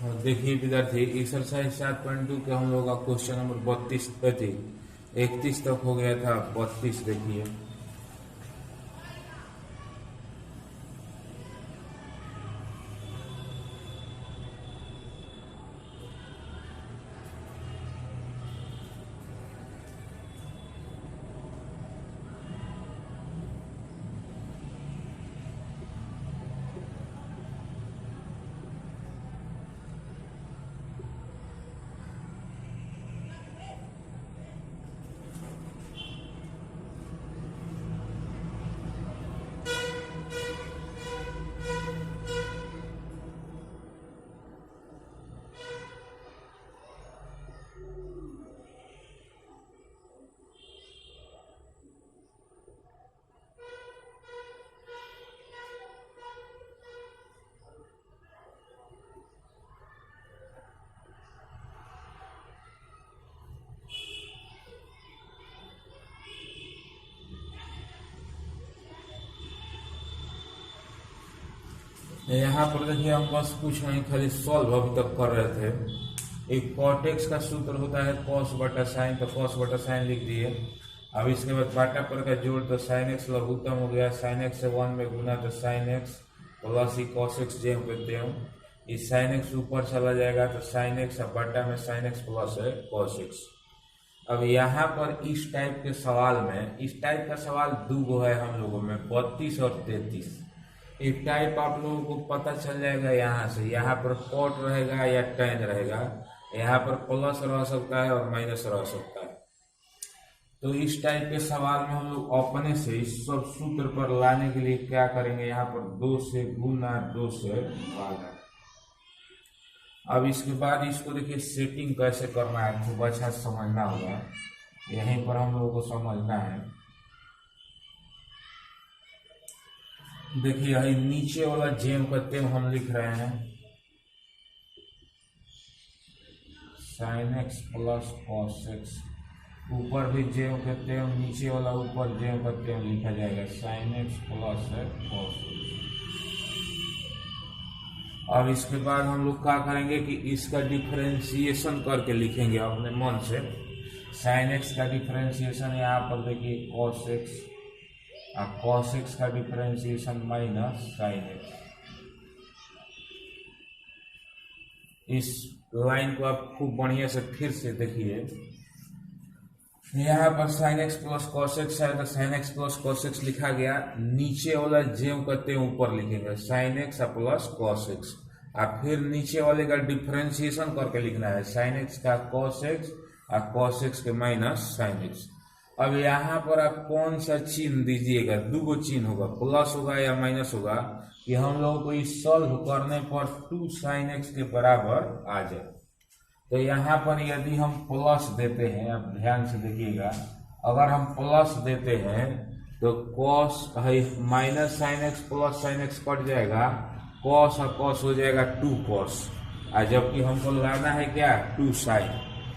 और देखिए विद्यार्थी, एक्सरसाइज 7.2 के हम लोग का क्वेश्चन नंबर 32 थी, 31 तक हो गया था, 32 देखिए। यहाँ पर देखिए, हम बस कुछ नहीं, खाली सॉल्व अभी तक कर रहे थे। एक कॉटेक्स का सूत्र होता है कॉस बटा साइन, तो कॉस बटा साइन लिख दिए। अब इसके बाद बाटा पर का जोड़, तो साइन एक्स लघुत्तम हो गया, साइन एक्स से 1 में गुना, तो साइन एक्स प्लस ही कॉस एक्स जे कहते हैं। इस साइन एक्स ऊपर चला जाएगा, तो साइन एक्स अब बटा में साइन एक्स प्लस है कॉस एक्स। अब यहाँ पर इस टाइप के सवाल में, इस टाइप का सवाल दो गो है हम लोगों में, 32 और 33। एक टाइप आप लोगों को पता चल जाएगा यहाँ से, यहाँ पर कॉट रहेगा या टेन रहेगा, यहाँ पर प्लस रह सकता है और माइनस रह सकता है। तो इस टाइप के सवाल में हम लोग अपने से इस सब सूत्र पर लाने के लिए क्या करेंगे, यहाँ पर 2 से गुना, 2 से भागा। अब इसके बाद इसको देखिए सेटिंग कैसे करना है, खूब अच्छा समझना होगा, यहीं पर हम लोगों को समझना है। देखिए यही नीचे वाला जेम का तेम हम लिख रहे हैं, sign x plus cos x. ऊपर भी जेम का तेम, नीचे वाला ऊपर जेम का तेम लिखा जाएगा, sign x plus cos x. अब इसके बाद हम लोग क्या करेंगे कि इसका डिफरेंशिएशन करके लिखेंगे अपने मन से। साइन एक्स का डिफरेंशिएशन यहाँ पर देखिए कॉस एक्स, और कॉस एक्स का डिफरेंशिएशन माइनस साइन एक्स। इस लाइन को आप खूब बढ़िया से फिर से देखिए, यहाँ पर sign x plus cos x है, तो sine x plus cos x लिखा गया, नीचे वाला जेम करते हैं ऊपर लिखेंगे sign x plus cos x, और फिर नीचे वाले का डिफरेंशिएशन करके लिखना है, साइन एक्स का कॉस एक्स और कॉस एक्स के माइनस साइन एक्स। अब यहाँ पर आप कौन सा चिन्ह दीजिएगा, दो गो चिन्ह होगा, प्लस होगा या माइनस होगा, कि हम लोगों को इस सॉल्व करने पर 2 साइन एक्स के बराबर आ जाए। तो यहाँ पर यदि हम प्लस देते हैं, अब ध्यान से देखिएगा, अगर हम प्लस देते हैं तो कॉस है minus sine x plus sine x cut जाएगा, कॉस और कॉस हो जाएगा 2 कॉस, और जबकि हमको लाना है क्या 2 साइन,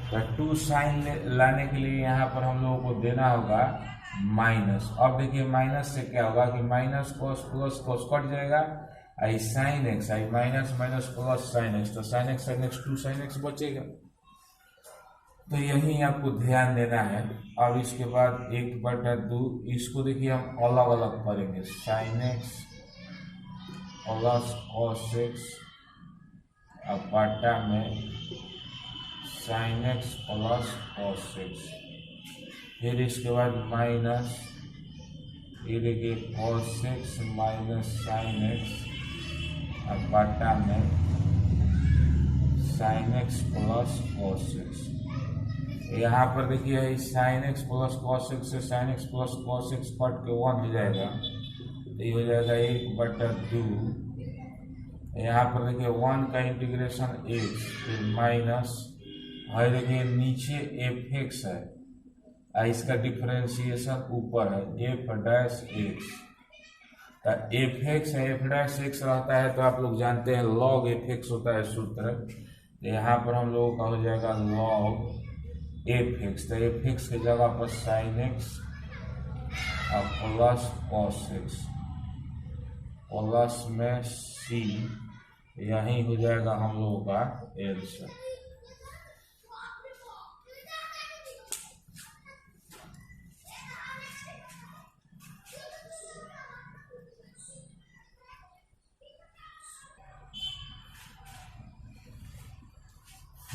तो 2 साइन लाने के लिए यहाँ पर हम लोगों को देना होगा माइनस। अब देखिए माइनस से क्या होगा कि minus cos plus cos cut जाएगा, आई साइन एक्स, आई minus minus plus sine x, तो साइन एक्स 2 साइन एक्स बचेगा। तो यही आपको ध्यान देना है। अब इसके बाद 1/2, इसको देखिए हम अलग अलग करेंगे, sine x plus cos x, अब बटा में sine x plus cos x, फिर इसके बाद माइनस, ये देखिए cos x minus sine x, अब बटा में sine x plus cos x. यहाँ पर देखिए sine x plus cos x से sine x plus cos x cut के 1 हो जाएगा, तो ये हो जाएगा 1/2। यहाँ पर देखिए 1 का इंटीग्रेशन एक्स, फिर माइनस, और देखिए नीचे एफ एक्स है, इसका डिफरेंशिएशन ऊपर है एफ डैश एक्स, तो एफ एक्स है, एफ डैश एक्स रहता है तो आप लोग जानते हैं लॉग एफ एक्स होता है सूत्र, यहाँ पर हम लोगों का हो जाएगा लॉग एफ एक्स, तो एफ एक्स की जगह पर साइन एक्स और प्लस कॉस एक्स, प्लस में सी यही हो जाएगा हम लोगों का आंसर।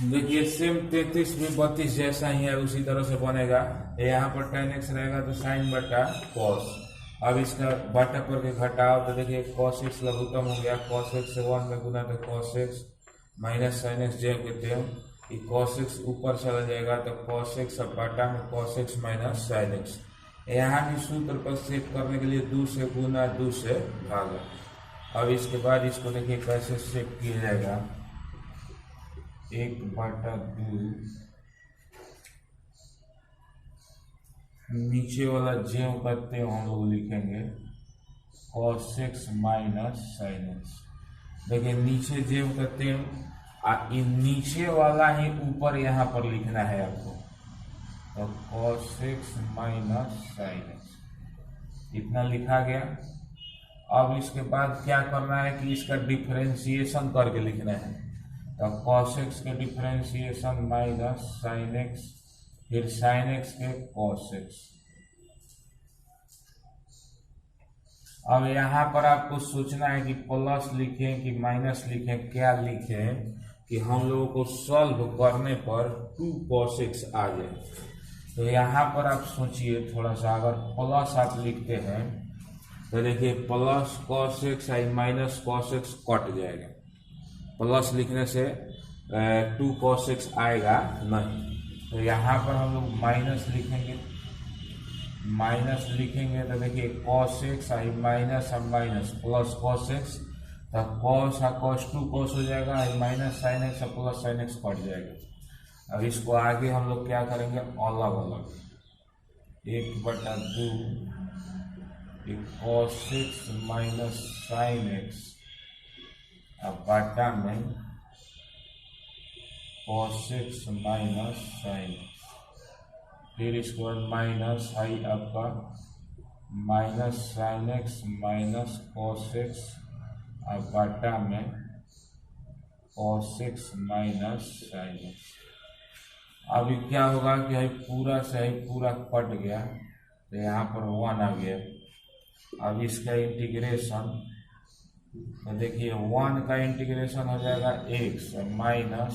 देखिए सेम 33 भी 32 जैसा ही है, उसी तरह से बनेगा। यहाँ पर tan x रहेगा तो साइन बटा कॉस। अब इसका बटा पर के घटाओ तो देखिए cos x लघुत्तम हो गया, cos x से 1 में गुना तो cos x minus sine x जेब के टेम, ये cos x ऊपर चला जाएगा तो cos x अब बटा में cos x minus sine x। यहाँ भी सूत्र पर सेव करने के लिए 2 से गुना 2 से भागा। अब इसके बाद इसको देखिए कैसे सेव किया जाएगा, 1/2 नीचे वाला जेव करते हैं हम लोग लिखेंगे cos x minus sine x। देखिए नीचे जेव करते हैं, नीचे वाला ही ऊपर यहाँ पर लिखना है आपको, तो cos x minus sine x इतना लिखा गया। अब इसके बाद क्या करना है कि इसका डिफरेंशिएशन करके लिखना है, तो cos x के डिफरेंशिएशन माइनस साइन x, फिर साइन x के cos x। अब यहाँ पर आपको सोचना है कि प्लस लिखें कि माइनस लिखें, क्या लिखें कि हम लोगों को सॉल्व करने पर 2 cos x आ जाए। तो यहाँ पर आप सोचिए थोड़ा सा, अगर प्लस आप लिखते हैं तो देखिए प्लस cos x आई माइनस cos x कट जाएगा, प्लस लिखने से 2 cos x आएगा नहीं। तो यहाँ पर हम लोग माइनस लिखेंगे, माइनस लिखेंगे तो देखिए cos x आई माइनस अब माइनस प्लस cos x, तो cos cos 2 cos हो जाएगा, आई minus sine x plus sine x cut जाएगा। अब इसको आगे हम लोग क्या करेंगे, अलग अलग 1/2 cos x minus sine x अब बटा में cos x माइनस साइन, फिर इसके बाद माइनस आई आपका minus sine x minus cos x अब बटा में cos x minus sine x। अभी क्या होगा कि है पूरा से है पूरा कट गया, तो यहाँ पर 1 आ गया। अब इसका इंटीग्रेशन तो देखिए 1 का इंटीग्रेशन हो जाएगा x माइनस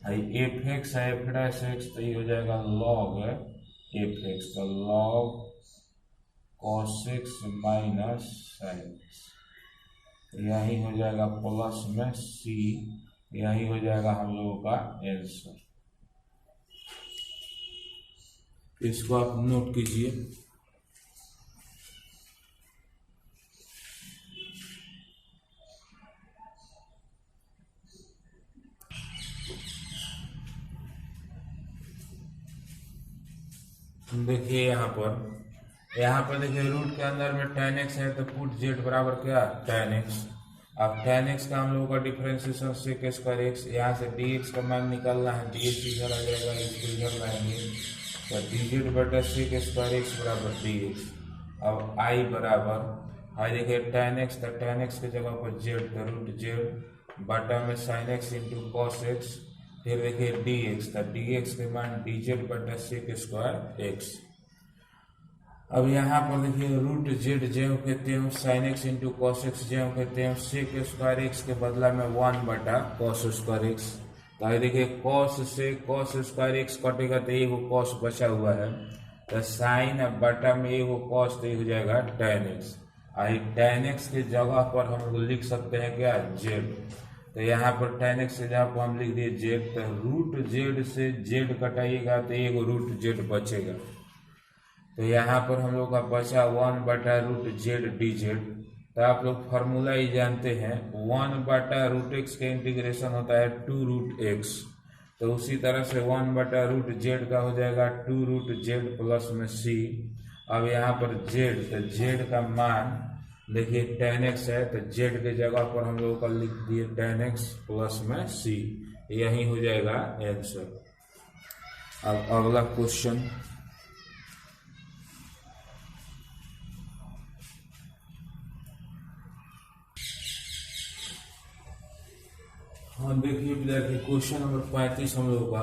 एफ एक्स है एफ डैश एक्स, तो ये हो जाएगा log एफ एक्स, तो log cos x minus sine x, यही हो जाएगा प्लस में c, यही हो जाएगा हम लोगों का आंसर। इसको आप नोट कीजिए। देखिए यहाँ पर देखिए रूट के अंदर में tan x है तो पुट z बराबर क्या tan x। अब tan x का हम लोगों का डिफरेंशिएशन sec स्क्वायर x, यहाँ से dx का मान निकालना है, dx इधर आ जाएगा, इसको इधर लाएंगे तो dz बटा sec स्क्वायर x बराबर dx। अब i बराबर आई देखिए tan x, तो tan x के जगह पर z तो रूट z बटा में sin x into cos x, फिर देखिए dx, तो dx के मान dz बटा sec स्क्वायर x। अब यहाँ पर देखिए रूट जेड जेव कहते हैं, sine x into cos x जेव कहते हैं, सेक स्क्वायर एक्स के बदला में 1 बटा कॉस स्क्वायर एक्स। तो देखिए कॉस से कॉस स्क्वायर एक्स कटेगा तो ये कॉस बचा हुआ है, तो साइन बटा में ये कॉस, तो ये हो जाएगा tan एक्स। आई tan एक्स के जगह पर हम लोग लिख सकते हैं क्या जेड, तो यहाँ पर tan एक्स से जहाँ पर हम लिख दिए जेड, तो रूट जेड से जेड कटाइएगा तो ये रूट जेड बचेगा, तो यहाँ पर हम लोग का बचा 1 बटा रूट जेड डी जेड। तो आप लोग फार्मूला ही जानते हैं, 1 बटा रूट एक्स का इंटीग्रेशन होता है 2 रूट एक्स, तो उसी तरह से 1 बटा रूट जेड का हो जाएगा 2 रूट जेड प्लस में सी। अब यहाँ पर जेड, तो जेड का मान देखिए tan एक्स है, तो जेड के जगह पर हम लोग का लिख दिए tan एक्स प्लस में सी, यही हो जाएगा आंसर। अब अगला क्वेश्चन, हाँ देखिए विद्यार्थी, क्वेश्चन नंबर 35 हम लोग का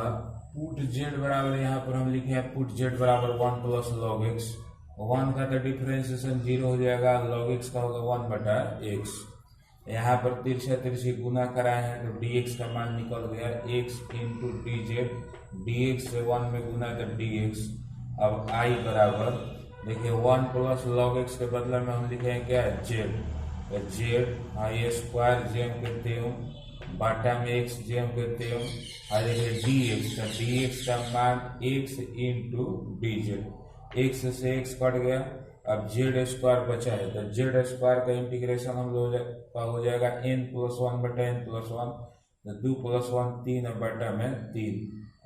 पुट जेड बराबर, यहाँ पर हम लिखे हैं पुट जेड बराबर 1 प्लस लॉग एक्स। 1 का तो डिफरेंशिएशन 0 हो जाएगा, लॉग एक्स का होगा 1 बटा एक्स। यहाँ पर तिरछा तिरछी गुना कराए हैं तो dx का मान निकल गया x into D Z, dx से 1 में गुना तो dx। अब I बराबर देखिए 1 प्लस लॉग एक्स के बदले में हम लिखे हैं क्या है जेड, तो जेड आई स्क्वायर जेम कहते हूँ बाटा में एक्स जेम कहते हूँ, और देखिए dx, तो dx का मान x into D Z, x से x कट गया। अब जेड स्क्वायर बचा है तो जेड स्क्वायर का इंटीग्रेशन हम लोग का हो जाएगा n प्लस 1 बटा n प्लस 1, तो 2 प्लस 1 3 बटा में 3।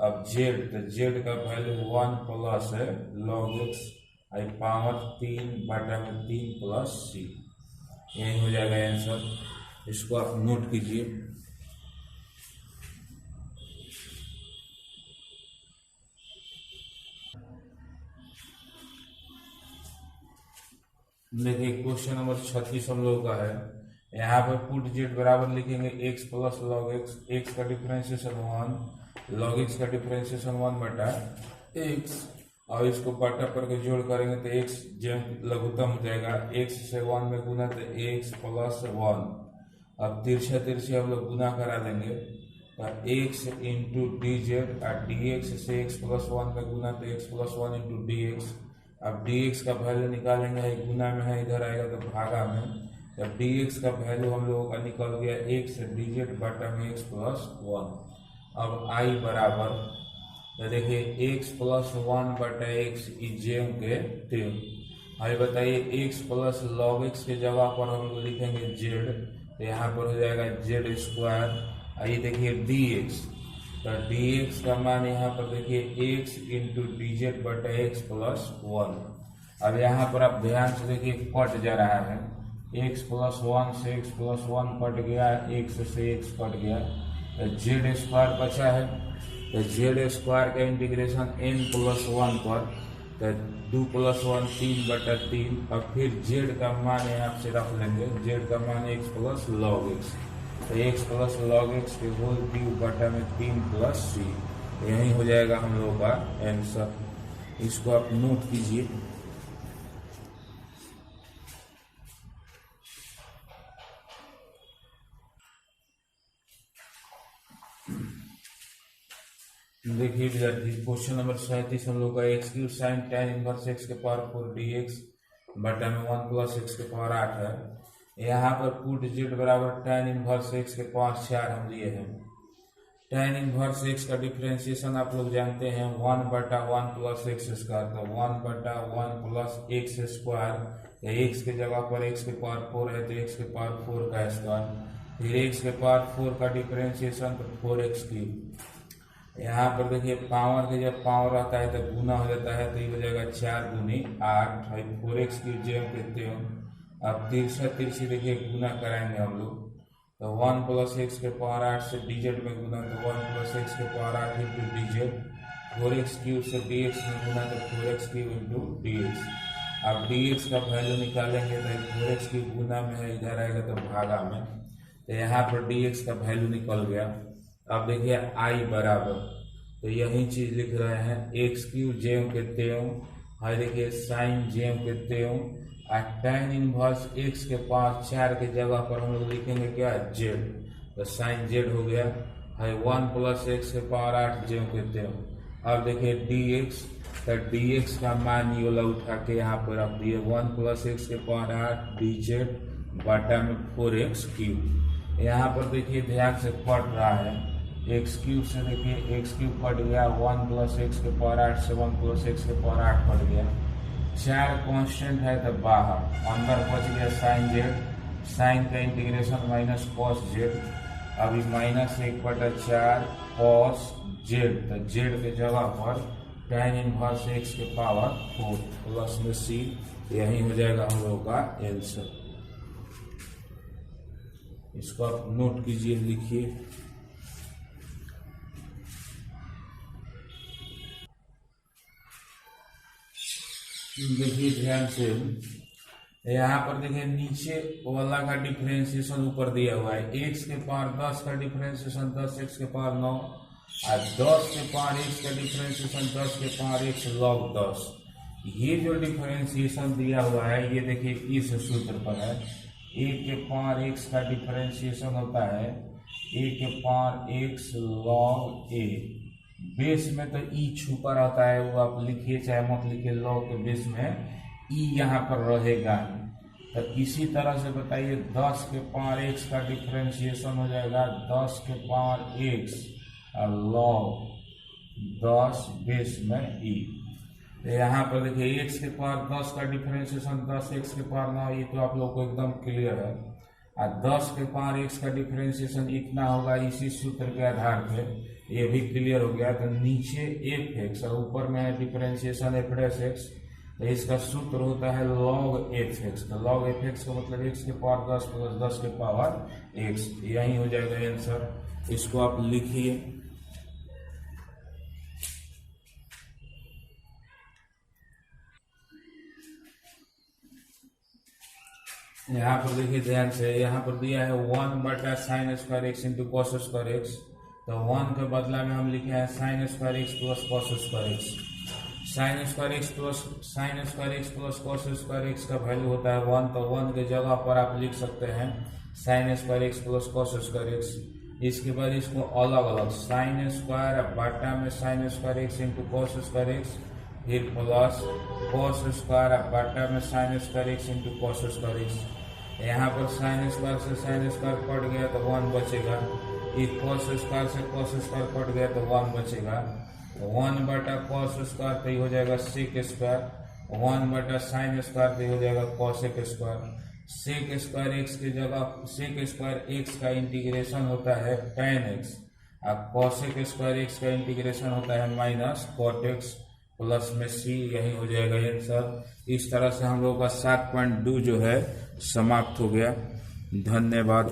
अब जेड, तो जेड का वैल्यू 1 प्लस लॉग एक्स आई पावर 3 बटा में 3 प्लस सी, यही हो जाएगा आंसर। इसको आप नोट कीजिए। देखिए क्वेश्चन नंबर 36 हम लोगों का है। यहाँ पर पुट जेड बराबर लिखेंगे x plus log x, x का डिफरेंशिएशन 1, लॉग एक्स का डिफरेंशिएशन 1 बटा x, और इसको बटा पर के जोड़ करेंगे तो x जब लघुत्तम हो जाएगा, x से 1 में गुना तो x प्लस 1। अब तिरछा तिरछी हम लोग गुना करा देंगे तो x इंटू डी जेड, और dx से x प्लस 1 में गुना तो x प्लस 1 इंटू dx। अब dx का वैल्यू निकालेंगे, गुना में है इधर आएगा तो भागा में, जब dx का वैल्यू हम लोगों का निकल गया x डी जेड बटा में x प्लस 1। अब I बराबर, तो देखिए x प्लस 1 बटा x जेम के तेम। अभी बताइए x प्लस लॉग एक्स के जगह पर हम लोग लिखेंगे जेड, तो यहाँ पर हो जाएगा जेड स्क्वायर। आइए देखिए dx, तो dx का मान यहाँ पर देखिए x इंटू डी जेड बटा एक्स प्लस 1। अब यहाँ पर आप ध्यान से देखिए कट जा रहा है, x प्लस 1 से x प्लस 1 कट गया, x से x कट गया, तो जेड स्क्वायर बचा है, तो जेड स्क्वायर का इंटीग्रेशन n प्लस 1 पर, तो 2 प्लस 1 3 बटा 3। अब फिर जेड का मान यहाँ से रख लेंगे, जेड का मान x प्लस लॉग एक्स, तो x प्लस लॉग एक्स के होल क्यूब बटा में 3 प्लस सी, यही हो जाएगा हम लोगों का आंसर। इसको आप नोट कीजिए। देखिए विद्यार्थी, क्वेश्चन नंबर 37 हम लोग का x cube sign tan inverse x के पावर 4 dx बटा में 1 प्लस एक्स के पावर 8 है। यहाँ पर पुट जेड बराबर tan इनवर्स एक्स के पावर 4 हम लिए हैं। tan इनवर्स एक्स का डिफरेंशिएशन आप लोग जानते हैं 1 बटा 1 प्लस एक्स स्क्वायर, तो 1 बटा 1 प्लस एक्स स्क्वायर, या एक्स के जगह पर एक्स के पावर 4 है तो एक्स के पावर 4 का स्क्वायर, फिर एक्स के पावर 4 का डिफरेंशिएशन तो 4x क्यूब। यहाँ पर देखिए पावर के जब पावर रहता है तो गुना हो जाता है, तो ये हो जाएगा 4 गुनी 8, 4x क्यूब जेम कहते हो। अब तिरछा तिरछी देखिए गुना कराएंगे हम लोग, तो 1 प्लस एक्स के पावर 8 से डी जेड में गुना तो 1 प्लस एक्स के power 8 into D Z, 4x cube से dx में गुना तो 4x क्यूब इंटू dx। अब dx का वैल्यू निकालेंगे तो 4x क्यूब गुना में है, इधर आएगा तो भागा में, तो यहाँ पर dx का वैल्यू निकल गया। अब देखिए I बराबर, तो यही चीज लिख रहे हैं एक्स क्यूब जेम कहते हूँ, और देखिए साइन जेम कहते हूँ, और tan इनवर्स एक्स के पावर 4 के जगह पर हम लोग लिखेंगे क्या जेड, तो साइन जेड हो गया, है 1 प्लस एक्स के पावर 8 जेम कहते हो। अब देखिए dx, तो dx का मान ये वाला उठा के यहाँ पर रख दिए 1 प्लस एक्स के पावर 8 डी जेड बटा में 4x क्यूब। यहाँ पर देखिए ध्यान से पढ़ रहा है, एक्स क्यूब से देखिए एक्स क्यूब कट गया, 1 प्लस एक्स के पावर 8 से 1 प्लस एक्स के पावर 8 कट गया, 4 कांस्टेंट है तो बाहर, अंदर बच गया साइन जेड, साइन का इंटीग्रेशन माइनस कॉस जेड, अभी माइनस 1/4 कॉस जेड, तो जेड के जगह पर tan इनवर्स एक्स के पावर 4 प्लस में सी, यही हो जाएगा हम लोगों का आंसर। इसको आप नोट कीजिए, लिखिए। देखिए ध्यान से, यहाँ पर देखिए नीचे वाला का डिफरेंशिएशन ऊपर दिया हुआ है, x के पावर 10 का डिफरेंशिएशन 10x के पावर 9 और 10 के पावर x का डिफरेंशिएशन 10 के पावर x log 10। ये जो डिफरेंशिएशन दिया हुआ है ये देखिए इस सूत्र पर है, a के पावर x का डिफरेंशिएशन होता है a के power x log a। Base में तो e छुपा रहता है, वो आप लिखिए चाहे मत लिखिए, log के बेस में ई यहाँ पर रहेगा। तो इसी तरह से बताइए 10 के पावर x का डिफरेंशिएशन हो जाएगा 10 के पावर x और log 10 बेस में ई। तो यहाँ पर देखिए x के पावर 10 का डिफरेंशिएशन 10x के पावर 9, ये तो आप लोग को एकदम क्लियर है। और 10 के पावर x का डिफरेंशिएशन इतना होगा, इसी सूत्र के आधार पे ये भी क्लियर हो गया। तो नीचे f(x) और ऊपर में डिफरेंशिएशन f'(x), तो इसका सूत्र होता है log f(x). तो log f(x) का मतलब x के पावर 10 प्लस 10 के पावर x, यही हो जाएगा आंसर। इसको आप लिखिए। यहाँ पर देखिए ध्यान से, यहाँ पर दिया है 1/sin² इंटू cos² x। तो 1 के बदला में हम लिखे हैं sin² x plus cos² x। sin² x plus cos² x का वैल्यू होता है 1, तो 1 के जगह पर आप लिख सकते हैं sin² x plus cos² x। इसके बाद इसको अलग अलग sin² बटा में sin² x into cos² x, फिर प्लस cos² बटा में sin² x into cos² x। यहाँ पर sin² से sin² कट गया तो 1 बचेगा, एक cos² से cos² कट गया तो 1 बचेगा। 1/cos² तो ये हो जाएगा sec², 1/sin² तो ये हो जाएगा cosec²। sec² x की जगह sec² x का इंटीग्रेशन होता है tan x, और cosec² x का इंटीग्रेशन होता है माइनस cot x प्लस में c, यही हो जाएगा आंसर। इस तरह से हम लोगों का 7.2 जो है समाप्त हो गया। धन्यवाद।